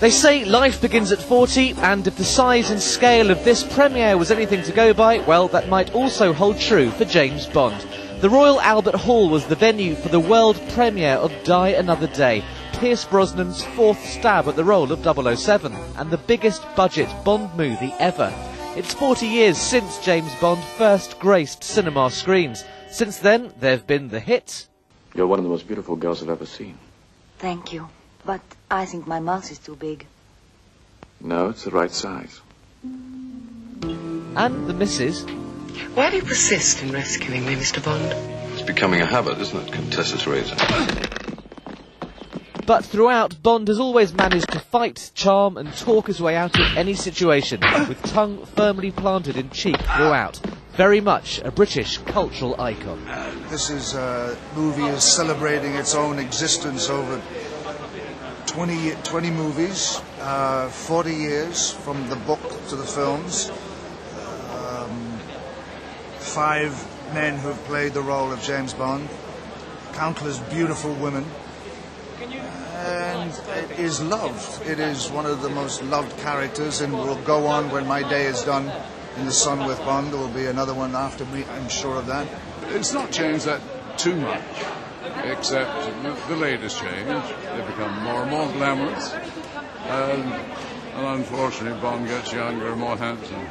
They say life begins at 40, and if the size and scale of this premiere was anything to go by, well, that might also hold true for James Bond. The Royal Albert Hall was the venue for the world premiere of Die Another Day, Pierce Brosnan's fourth stab at the role of 007, and the biggest budget Bond movie ever. It's 40 years since James Bond first graced cinema screens. Since then, there have been the hits. You're one of the most beautiful girls I've ever seen. Thank you, but I think my mouth is too big. No, it's the right size. And the misses. Why do you persist in rescuing me, Mr. Bond? It's becoming a habit, isn't it, Countess's razor? But throughout, Bond has always managed to fight, charm and talk his way out of any situation, with tongue firmly planted in cheek throughout. Very much a British cultural icon. This movie is celebrating its own existence over 20 movies, 40 years from the book to the films, 5 men who have played the role of James Bond, countless beautiful women, and it is loved. It is one of the most loved characters, and will go on when my day is done in the sun with Bond. There will be another one after me, I'm sure of that. It's not changed that too much, except the latest change. They've become more and more glamorous, and unfortunately Bond gets younger and more handsome.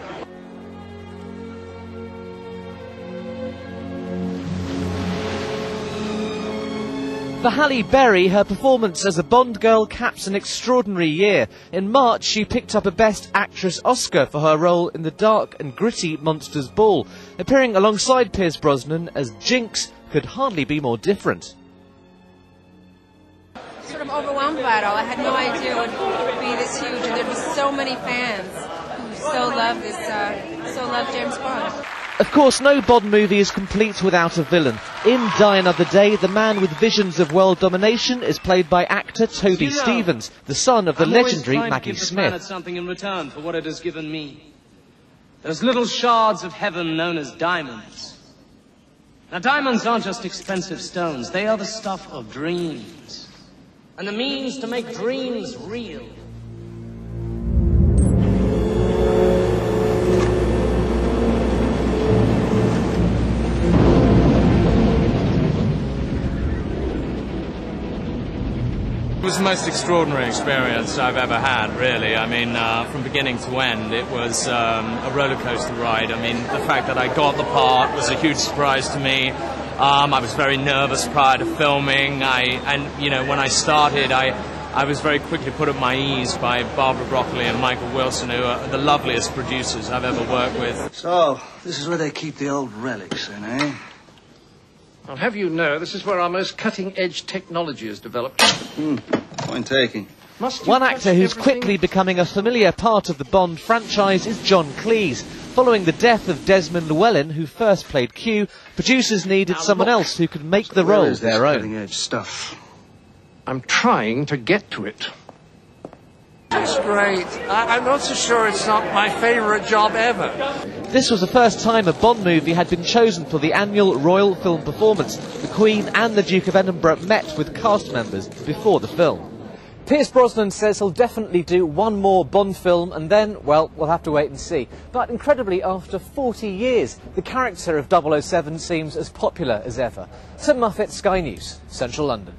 For Halle Berry, her performance as a Bond girl caps an extraordinary year. In March, she picked up a Best Actress Oscar for her role in the dark and gritty Monsters Ball. Appearing alongside Pierce Brosnan as Jinx could hardly be more different. Sort of overwhelmed by it all. I had no idea it would be this huge, and there'd be so many fans who so love James Bond. Of course, no Bond movie is complete without a villain. In Die Another Day, the man with visions of world domination is played by actor Toby Stevens, the son of the legendary Maggie Smith. Something in return for what it has given me. Those little shards of heaven known as diamonds. Now, diamonds aren't just expensive stones. They are the stuff of dreams, and the means to make dreams real. It was the most extraordinary experience I've ever had, really. I mean, from beginning to end, it was a roller coaster ride. I mean, the fact that I got the part was a huge surprise to me. I was very nervous prior to filming. When I started, I was very quickly put at my ease by Barbara Broccoli and Michael Wilson, who are the loveliest producers I've ever worked with. So, this is where they keep the old relics in, eh? I'll have you know, this is where our most cutting-edge technology is developed. Point taking. One actor who's quickly becoming a familiar part of the Bond franchise is John Cleese. Following the death of Desmond Llewellyn, who first played Q, producers needed someone else who could make the role their own. Cutting-edge stuff. I'm trying to get to it. It's great. I'm not so sure it's not my favourite job ever. This was the first time a Bond movie had been chosen for the annual Royal Film Performance. The Queen and the Duke of Edinburgh met with cast members before the film. Pierce Brosnan says he'll definitely do one more Bond film, and then, well, we'll have to wait and see. But incredibly, after 40 years, the character of 007 seems as popular as ever. Tim Muffet, Sky News, Central London.